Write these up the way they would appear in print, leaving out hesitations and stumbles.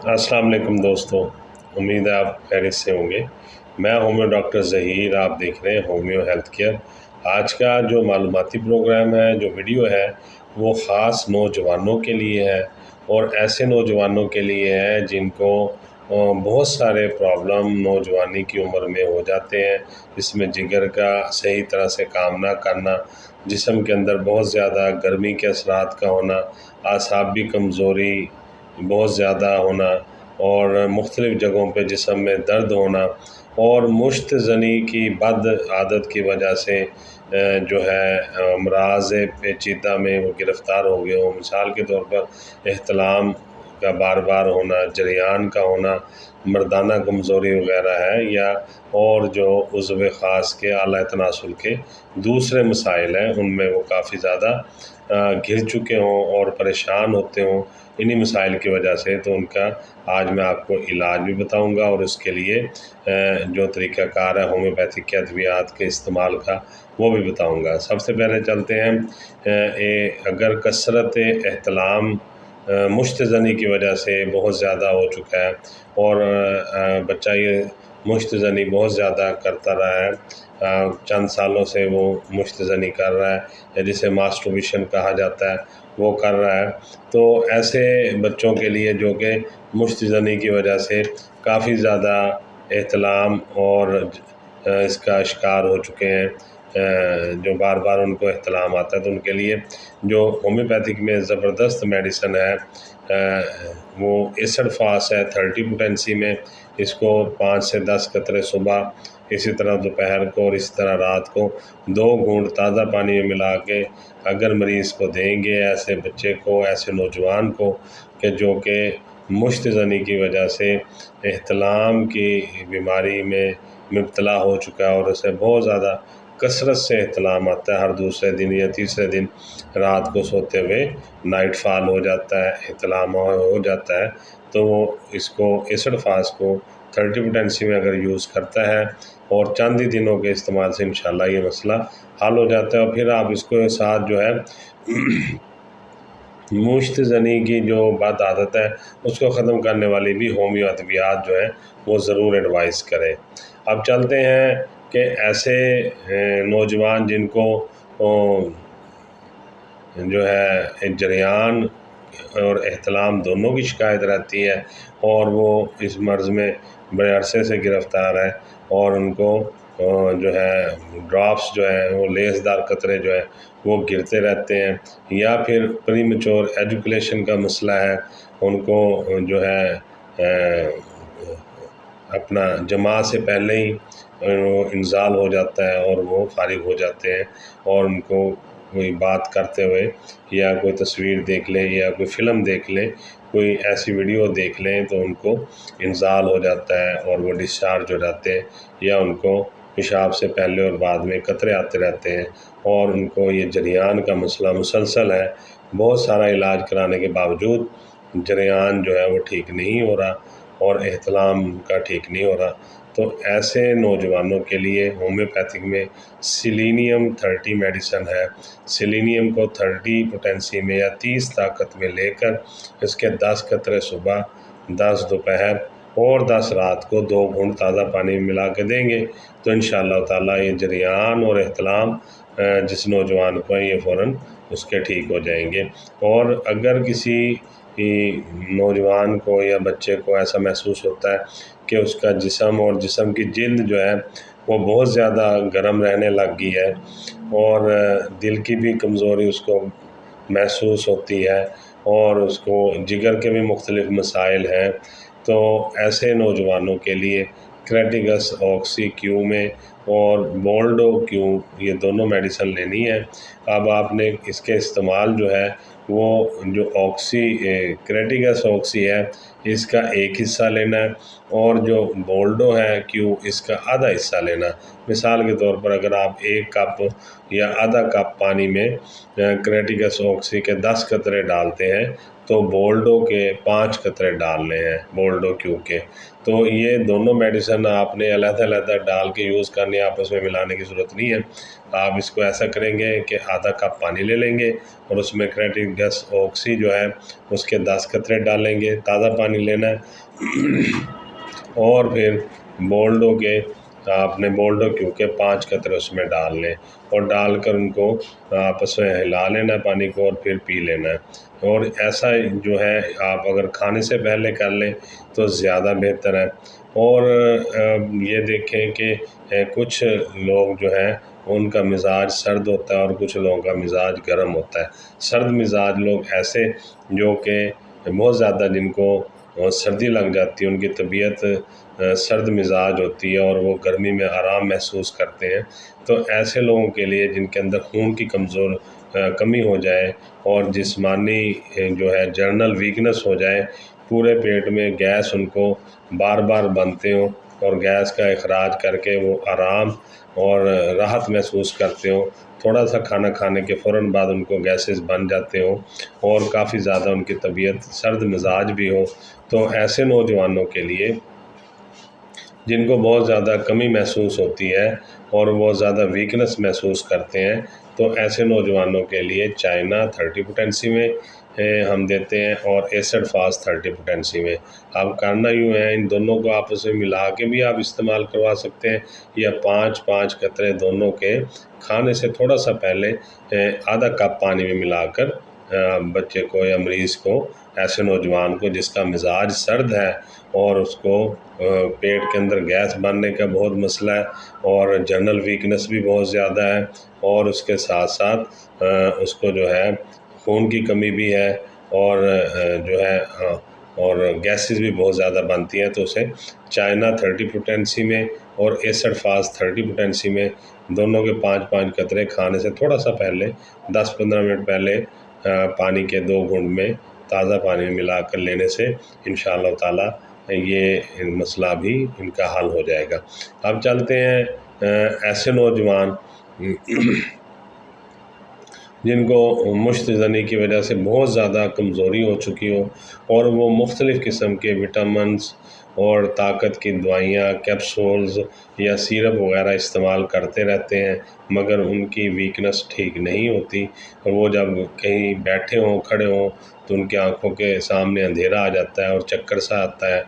السلام علیکم دوستو، امید ہے آپ خیریت سے ہوں گے۔ میں ہومیو ڈاکٹر ظہیر، آپ دیکھ رہے ہیں ہومیو ہیلتھ کیئر۔ آج کا جو معلوماتی پروگرام ہے، جو ویڈیو ہے، وہ خاص نوجوانوں کے لیے ہے، اور ایسے نوجوانوں کے لیے ہے جن کو بہت سارے پرابلم نوجوانی کی عمر میں ہو جاتے ہیں، جس میں جگر کا صحیح طرح سے کام نہ کرنا، جسم کے اندر بہت زیادہ گرمی کے اثرات کا ہونا، اعصابی کمزوری بہت زیادہ ہونا، اور مختلف جگہوں پہ جسم میں درد ہونا، اور مشت زنی کی بد عادت کی وجہ سے جو ہے امراض پیچیدہ میں وہ گرفتار ہو گئے ہوں۔ مثال کے طور پر احتلام کا بار بار ہونا، جریان کا ہونا، مردانہ کمزوری وغیرہ ہے، یا اور جو عضو خاص کے اعلیٰ تناسل کے دوسرے مسائل ہیں، ان میں وہ کافی زیادہ گھر چکے ہوں اور پریشان ہوتے ہوں انہی مسائل کی وجہ سے، تو ان کا آج میں آپ کو علاج بھی بتاؤں گا، اور اس کے لیے جو طریقہ کار ہے ہومیوپیتھک کے ادویات کے استعمال کا، وہ بھی بتاؤں گا۔ سب سے پہلے چلتے ہیں، اگر کثرت احتلام مشت زنی کی وجہ سے بہت زیادہ ہو چکا ہے، اور بچہ یہ مشت زنی بہت زیادہ کرتا رہا ہے، چند سالوں سے وہ مشت زنی کر رہا ہے، یا جسے ماسٹربیشن کہا جاتا ہے، وہ کر رہا ہے، تو ایسے بچوں کے لیے جو کہ مشت زنی کی وجہ سے کافی زیادہ احتلام اور اس کا شکار ہو چکے ہیں، جو بار بار ان کو احتلام آتا ہے، تو ان کے لیے جو ہومیوپیتھک میں زبردست میڈیسن ہے، وہ ایسڈ فاس ہے 30 پوٹینسی میں۔ اس کو 5 سے 10 قطرے صبح، اسی طرح دوپہر کو، اور اسی طرح رات کو 2 گھونٹ تازہ پانی میں ملا کے اگر مریض کو دیں گے، ایسے بچے کو، ایسے نوجوان کو کہ جو کہ مشت زنی کی وجہ سے احتلام کی بیماری میں مبتلا ہو چکا ہے، اور اسے بہت زیادہ کثرت سے احتلام آتا ہے، ہر دوسرے دن یا تیسرے دن رات کو سوتے ہوئے نائٹ فال ہو جاتا ہے، احتلام ہو جاتا ہے، تو وہ اس کو ایسڈ فاس کو 30 پوٹینسی میں اگر یوز کرتا ہے، اور چند ہی دنوں کے استعمال سے انشاءاللہ یہ مسئلہ حل ہو جاتا ہے۔ اور پھر آپ اس کو ساتھ جو ہے مشت زنی کی جو بد عادت ہے اس کو ختم کرنے والی بھی ہومیو ادویات جو ہیں وہ ضرور ایڈوائز کریں۔ اب چلتے ہیں کہ ایسے نوجوان جن کو جو ہے جریان اور احتلام دونوں کی شکایت رہتی ہے، اور وہ اس مرض میں بڑے عرصے سے گرفتار ہے، اور ان کو جو ہے ڈراپس جو ہے وہ لیس دار قطرے جو ہے وہ گرتے رہتے ہیں، یا پھر پری میچور ایجوکیشن کا مسئلہ ہے، ان کو جو ہے اپنا جماع سے پہلے ہی انزال ہو جاتا ہے، اور وہ فارغ ہو جاتے ہیں، اور ان کو کوئی بات کرتے ہوئے، یا کوئی تصویر دیکھ لیں، یا کوئی فلم دیکھ لیں، کوئی ایسی ویڈیو دیکھ لیں، تو ان کو انزال ہو جاتا ہے، اور وہ ڈسچارج ہو جاتے ہیں، یا ان کو پیشاب سے پہلے اور بعد میں قطرے آتے رہتے ہیں، اور ان کو یہ جریان کا مسئلہ مسلسل ہے، بہت سارا علاج کرانے کے باوجود جریان جو ہے وہ ٹھیک نہیں ہو رہا، اور احتلام کا ٹھیک نہیں ہو رہا، تو ایسے نوجوانوں کے لیے ہومیوپیتھک میں سیلینیم 30 میڈیسن ہے۔ سیلینیم کو 30 پوٹینسی میں یا 30 طاقت میں لے کر اس کے 10 قطرے صبح، 10 دوپہر اور 10 رات کو 2 گھونٹ تازہ پانی میں ملا کے دیں گے، تو انشاءاللہ تعالیٰ یہ جریان اور احتلام جس نوجوان کو ہے یہ فوراً اس کے ٹھیک ہو جائیں گے۔ اور اگر کسی نوجوان کو یا بچے کو ایسا محسوس ہوتا ہے کہ اس کا جسم اور جسم کی جلد جو ہے وہ بہت زیادہ گرم رہنے لگ گئی ہے، اور دل کی بھی کمزوری اس کو محسوس ہوتی ہے، اور اس کو جگر کے بھی مختلف مسائل ہیں، تو ایسے نوجوانوں کے لیے کریٹیگس آکسی کیو میں اور بولڈو کیو، یہ دونوں میڈیسن لینی ہے۔ اب آپ نے اس کے استعمال جو ہے وہ جو آکسی کریٹیگس آکسی ہے اس کا ایک حصہ لینا ہے، اور جو بولڈو ہے کیو اس کا آدھا حصہ لینا۔ مثال کے طور پر اگر آپ 1 کپ یا آدھا کپ پانی میں کریٹیگس آکسی کے 10 قطرے ڈالتے ہیں، تو بولڈو کے 5 قطرے ڈالنے ہیں، بولڈو کیو کے۔ تو یہ دونوں میڈیسن آپ نے علیحدہ علیحدہ ڈال کے یوز کرنی ہے، آپس میں ملانے کی ضرورت نہیں ہے۔ آپ اس کو ایسا کریں گے کہ آدھا کپ پانی لے لیں گے اور اس میں کریٹک ڈس آکسی جو ہے اس کے 10 قطرے ڈالیں گے، تازہ پانی لینا ہے، اور پھر بولڈو کے آپ نے بولڈو کیو کے 5 قطرے اس میں ڈال لیں اور ڈال کر ان کو آپس میں ہلا لینا ہے پانی کو، اور پھر پی لینا ہے۔ اور ایسا جو ہے آپ اگر کھانے سے پہلے کر لیں تو زیادہ بہتر ہے۔ اور یہ دیکھیں کہ کچھ لوگ جو ہیں ان کا مزاج سرد ہوتا ہے اور کچھ لوگوں کا مزاج گرم ہوتا ہے۔ سرد مزاج لوگ ایسے جو کہ بہت زیادہ جن کو سردی لگ جاتی ہے، ان کی طبیعت سرد مزاج ہوتی ہے اور وہ گرمی میں آرام محسوس کرتے ہیں، تو ایسے لوگوں کے لیے جن کے اندر خون کی کمی ہو جائے اور جسمانی جو ہے جنرل ویکنس ہو جائے، پورے پیٹ میں گیس ان کو بار بار بنتے ہوں اور گیس کا اخراج کر کے وہ آرام اور راحت محسوس کرتے ہوں، تھوڑا سا کھانا کھانے کے فوراً بعد ان کو گیسز بن جاتے ہوں اور کافی زیادہ ان کی طبیعت سرد مزاج بھی ہو، تو ایسے نوجوانوں کے لیے جن کو بہت زیادہ کمی محسوس ہوتی ہے اور وہ زیادہ ویکنس محسوس کرتے ہیں، تو ایسے نوجوانوں کے لیے چائنا 30 پوٹینسی میں ہم دیتے ہیں اور ایسڈ فاسٹ 30 پوٹینسی میں۔ اب کرنا یوں ہے، ان دونوں کو آپس میں ملا کے بھی آپ استعمال کروا سکتے ہیں، یا 5 قطرے دونوں کے کھانے سے تھوڑا سا پہلے آدھا کپ پانی میں ملا کر بچے کو یا مریض کو، ایسے نوجوان کو جس کا مزاج سرد ہے اور اس کو پیٹ کے اندر گیس بننے کا بہت مسئلہ ہے اور جنرل ویکنس بھی بہت زیادہ ہے، اور اس کے ساتھ ساتھ اس کو جو ہے خون کی کمی بھی ہے اور جو ہے اور گیسز بھی بہت زیادہ بنتی ہیں، تو اسے چائنا 30 پوٹینسی میں اور ایسڈ فاسٹ 30 پوٹینسی میں دونوں کے 5 قطرے کھانے سے تھوڑا سا پہلے 10-15 منٹ پہلے پانی کے 2 گھونٹ میں تازہ پانی میں ملا کر لینے سے انشاءاللہ تعالی یہ مسئلہ بھی ان کا حل ہو جائے گا۔ اب چلتے ہیں ایسے نوجوان جن کو مشت زنی کی وجہ سے بہت زیادہ کمزوری ہو چکی ہو اور وہ مختلف قسم کے وٹامنس اور طاقت کی دوائیاں، کیپسولز یا سیرپ وغیرہ استعمال کرتے رہتے ہیں، مگر ان کی ویکنس ٹھیک نہیں ہوتی، اور وہ جب کہیں بیٹھے ہوں کھڑے ہوں تو ان کی آنکھوں کے سامنے اندھیرا آ جاتا ہے اور چکر سا آتا ہے،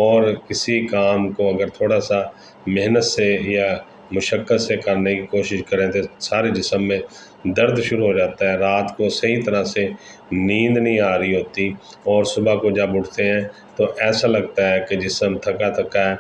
اور کسی کام کو اگر تھوڑا سا محنت سے یا مشقت سے کرنے کی کوشش کریں تو سارے جسم میں درد شروع ہو جاتا ہے، رات کو صحیح طرح سے نیند نہیں آ رہی ہوتی، اور صبح کو جب اٹھتے ہیں تو ایسا لگتا ہے کہ جسم تھکا تھکا ہے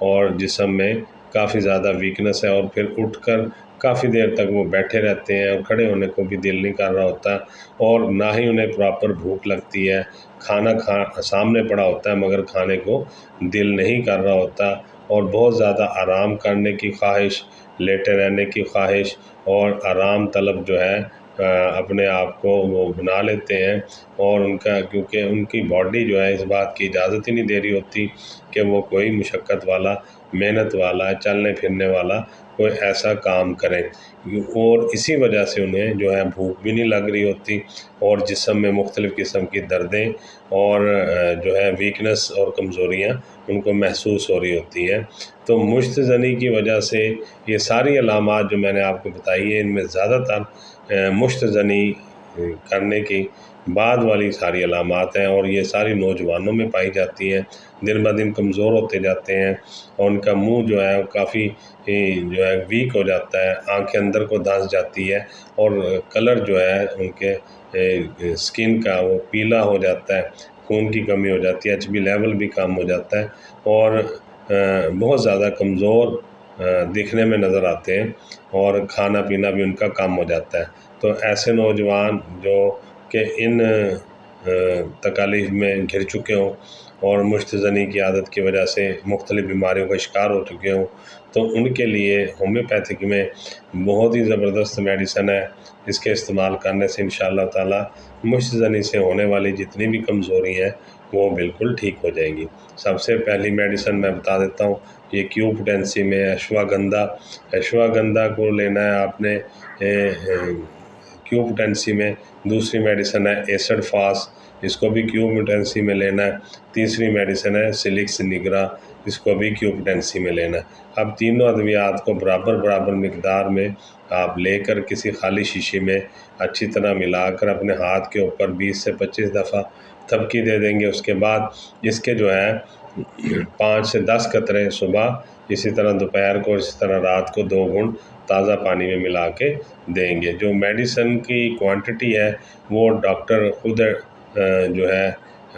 اور جسم میں کافی زیادہ ویکنس ہے، اور پھر اٹھ کر کافی دیر تک وہ بیٹھے رہتے ہیں اور کھڑے ہونے کو بھی دل نہیں کر رہا ہوتا، اور نہ ہی انہیں پراپر بھوک لگتی ہے، کھانا سامنے پڑا ہوتا ہے مگر کھانے کو دل نہیں کر رہا ہوتا، اور بہت زیادہ آرام کرنے کی خواہش، لیٹے رہنے کی خواہش اور آرام طلب جو ہے اپنے آپ کو وہ بنا لیتے ہیں، اور ان کا کیونکہ ان کی باڈی جو ہے اس بات کی اجازت ہی نہیں دے رہی ہوتی کہ وہ کوئی مشقت والا، محنت والا، چلنے پھرنے والا کوئی ایسا کام کریں، اور اسی وجہ سے انہیں جو ہے بھوک بھی نہیں لگ رہی ہوتی اور جسم میں مختلف قسم کی دردیں اور جو ہے ویکنس اور کمزوریاں ان کو محسوس ہو رہی ہوتی ہیں۔ تو مشت زنی کی وجہ سے یہ ساری علامات جو میں نے آپ کو بتائی ہیں، ان میں زیادہ تر مشت زنی کرنے کی بعد والی ساری علامات ہیں، اور یہ ساری نوجوانوں میں پائی جاتی ہیں، دن بہ دن کمزور ہوتے جاتے ہیں اور ان کا منہ جو ہے کافی جو ہے ویک ہو جاتا ہے، آنکھیں اندر کو دھنس جاتی ہے اور کلر جو ہے ان کے اسکن کا وہ پیلا ہو جاتا ہے، خون کی کمی ہو جاتی ہے، HB لیول بھی کم ہو جاتا ہے اور بہت زیادہ کمزور دکھنے میں نظر آتے ہیں، اور کھانا پینا بھی ان کا کم ہو جاتا ہے۔ تو ایسے نوجوان جو کہ ان تکالیف میں گھر چکے ہوں اور مشت زنی کی عادت کی وجہ سے مختلف بیماریوں کا شکار ہو چکے ہوں، تو ان کے لیے ہومیوپیتھک میں بہت ہی زبردست میڈیسن ہے، اس کے استعمال کرنے سے انشاءاللہ تعالی مشت زنی سے ہونے والی جتنی بھی کمزوری ہیں وہ بالکل ٹھیک ہو جائیں گی۔ سب سے پہلی میڈیسن میں بتا دیتا ہوں، یہ کیو پوٹینسی میں اشواگندھا کو لینا ہے آپ نے کیو پوٹینسی میں۔ دوسری میڈیسن ہے ایسڈ فاسٹ اس کو بھی کیو پوٹینسی میں لینا ہے۔ تیسری میڈیسن ہے سلکس نگرا، اس کو بھی کیو پوٹینسی میں لینا ہے۔ اب تینوں ادویات کو برابر مقدار میں آپ لے کر کسی خالی شیشے میں اچھی طرح ملا کر اپنے ہاتھ کے اوپر 20 سے 25 دفعہ تھپکی دے دیں گے۔ اس کے بعد اس کے جو ہے 5 سے 10 قطرے صبح، اسی طرح دوپہر کو، اسی طرح رات کو 2 گھونٹ تازہ پانی میں ملا کے دیں گے۔ جو میڈیسن کی کوانٹٹی ہے وہ ڈاکٹر خود جو ہے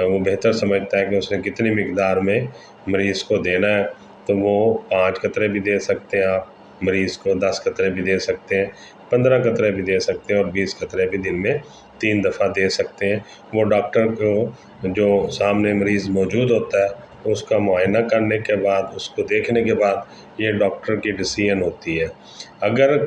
وہ بہتر سمجھتا ہے کہ اس نے کتنی مقدار میں مریض کو دینا ہے، تو وہ 5 قطرے بھی دے سکتے ہیں آپ مریض کو، 10 قطرے بھی دے سکتے ہیں، 15 قطرے بھی دے سکتے ہیں، اور 20 قطرے بھی دن میں 3 دفعہ دے سکتے ہیں۔ وہ ڈاکٹر کو جو سامنے مریض موجود ہوتا ہے اس کا معائنہ کرنے کے بعد، اس کو دیکھنے کے بعد یہ ڈاکٹر کی ڈیسیژن ہوتی ہے۔ اگر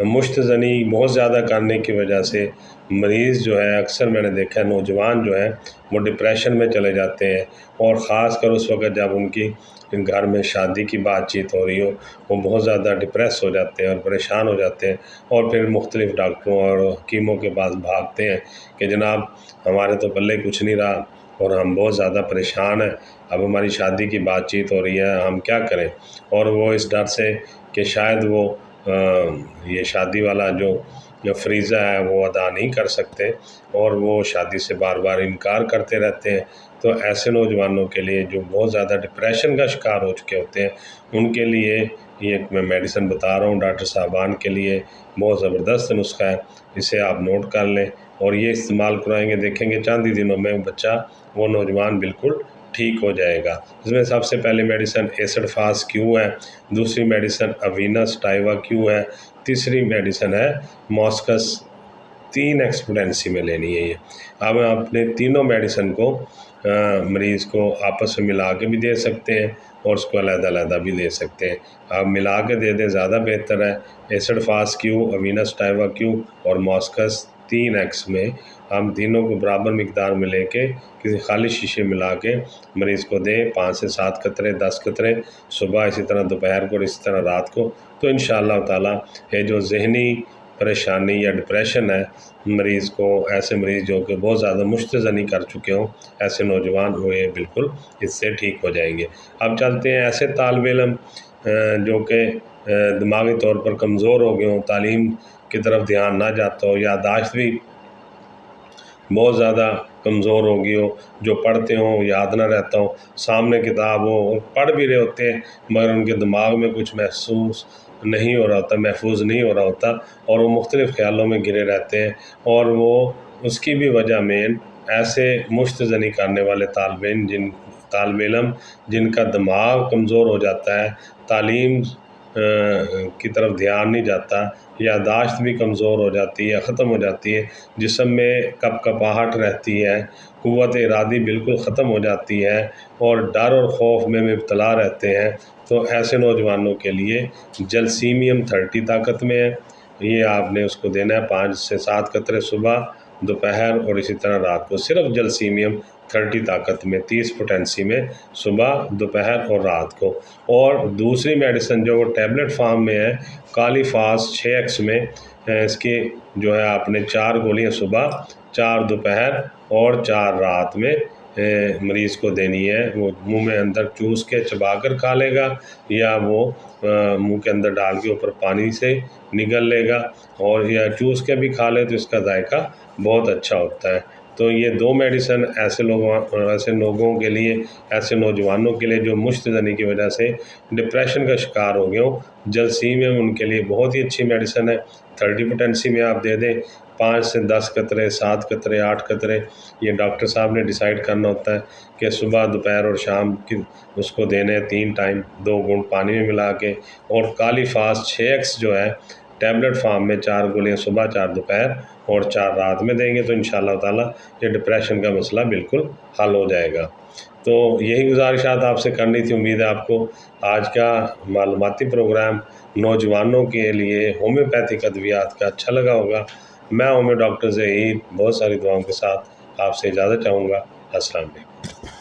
مشت زنی بہت زیادہ کرنے کی وجہ سے مریض جو ہے، اکثر میں نے دیکھا ہے نوجوان جو ہے وہ ڈپریشن میں چلے جاتے ہیں، اور خاص کر اس وقت جب ان کی گھر میں شادی کی بات چیت ہو رہی ہو، وہ بہت زیادہ ڈپریس ہو جاتے ہیں اور پریشان ہو جاتے ہیں، اور پھر مختلف ڈاکٹروں اور حکیموں کے پاس بھاگتے ہیں کہ جناب ہمارے تو پلے کچھ نہیں رہا اور ہم بہت زیادہ پریشان ہیں، اب ہماری شادی کی بات چیت ہو رہی ہے، ہم کیا کریں؟ اور وہ اس ڈر سے کہ شاید وہ یہ شادی والا جو فریضہ ہے وہ ادا نہیں کر سکتے، اور وہ شادی سے بار بار انکار کرتے رہتے ہیں۔ تو ایسے نوجوانوں کے لیے جو بہت زیادہ ڈپریشن کا شکار ہو چکے ہوتے ہیں، ان کے لیے یہ میں میڈیسن بتا رہا ہوں ڈاکٹر صاحبان کے لیے، بہت زبردست نسخہ ہے، اسے آپ نوٹ کر لیں اور یہ استعمال کرائیں گے، دیکھیں گے چند ہی دنوں میں بچہ، وہ نوجوان بالکل ٹھیک ہو جائے گا۔ اس میں سب سے پہلے میڈیسن ایسڈ فاس کیو ہے، دوسری میڈیسن اوینس ٹائیوا کیو ہے، تیسری میڈیسن ہے ماسکس 3 ایکسپوٹینسی میں لینی ہے یہ۔ اب آپ اپنے تینوں میڈیسن کو مریض کو آپس میں ملا کے بھی دے سکتے ہیں اور اس کو علیحدہ علیحدہ بھی دے سکتے ہیں۔ آپ ملا کے دے دیں زیادہ بہتر ہے۔ ایسڈ فاس کیو، اوینس ٹائیوا کیو اور ماسکس 3 ایکس میں ہم تینوں کو برابر مقدار میں لے کے کسی خالی شیشے ملا کے مریض کو دیں، 5 سے 7 قطرے، 10 قطرے صبح، اسی طرح دوپہر کو اور اسی طرح رات کو، تو انشاءاللہ تعالیٰ یہ جو ذہنی پریشانی یا ڈپریشن ہے مریض کو، ایسے مریض جو کہ بہت زیادہ مشتزنی کر چکے ہوں، ایسے نوجوان ہوئے بالکل اس سے ٹھیک ہو جائیں گے۔ اب چلتے ہیں ایسے طالب علم جو کہ دماغی طور پر کمزور ہو گئے ہوں، تعلیم کی طرف دھیان نہ جاتا ہو، یادداشت بھی بہت زیادہ کمزور ہو گئی ہو، جو پڑھتے ہوں یاد نہ رہتا ہو، سامنے کتاب ہو پڑھ بھی رہے ہوتے ہیں مگر ان کے دماغ میں کچھ محفوظ نہیں ہو رہا ہوتا، اور وہ مختلف خیالوں میں گرے رہتے ہیں، اور وہ اس کی بھی وجہ مین ایسے مشتزنی کرنے والے طالب علم جن کا دماغ کمزور ہو جاتا ہے، تعلیم کی طرف دھیان نہیں جاتا، یادداشت بھی کمزور ہو جاتی ہے، ختم ہو جاتی ہے، جسم میں کپ کپاہٹ رہتی ہے، قوت ارادی بالکل ختم ہو جاتی ہے، اور ڈر اور خوف میں مبتلا رہتے ہیں، تو ایسے نوجوانوں کے لیے جلسیمیم 30 طاقت میں ہے، یہ آپ نے اس کو دینا ہے 5 سے 7 قطرے صبح، دوپہر اور اسی طرح رات کو، صرف جلسیمیم 30 طاقت میں، 30 پوٹینسی میں، صبح، دوپہر اور رات کو۔ اور دوسری میڈیسن جو وہ ٹیبلٹ فارم میں ہے، کالی فاس 6 ایکس میں، اس کی جو ہے آپ نے 4 گولیاں صبح، 4 دوپہر اور 4 رات میں مریض کو دینی ہے۔ وہ منہ میں اندر چوس کے چبا کر کھا لے گا، یا وہ منہ کے اندر ڈال کے اوپر پانی سے نگل لے گا، اور یا چوس کے بھی کھا لے تو اس کا ذائقہ بہت اچھا ہوتا ہے۔ تو یہ 2 میڈیسن ایسے لوگوں کے لیے، ایسے نوجوانوں کے لیے جو مشتزنی کی وجہ سے ڈپریشن کا شکار ہو گئے ہوں، جلسیمیم ان کے لیے بہت ہی اچھی میڈیسن ہے۔ 30 پوٹینسی میں آپ دے دیں، 5 سے 10 قطرے، 7 قطرے، 8 قطرے، یہ ڈاکٹر صاحب نے ڈیسائیڈ کرنا ہوتا ہے کہ صبح، دوپہر اور شام کی اس کو دینے 3 ٹائم، 2 گھونٹ پانی میں ملا کے۔ اور کالی فاس 6 ایکس جو ہے ٹیبلٹ فارم میں، 4 گولیاں صبح، 4 دوپہر اور 4 رات میں دیں گے، تو انشاءاللہ تعالیٰ یہ ڈپریشن کا مسئلہ بالکل حل ہو جائے گا۔ تو یہی گزارشات آپ سے کرنی تھی، امید ہے آپ کو آج کا معلوماتی پروگرام نوجوانوں کے لیے ہومیوپیتھک ادویات کا اچھا لگا ہوگا۔ میں ڈاکٹر ظہیر، بہت ساری دعاؤں کے ساتھ آپ سے اجازت چاہوں گا۔ السلام علیکم۔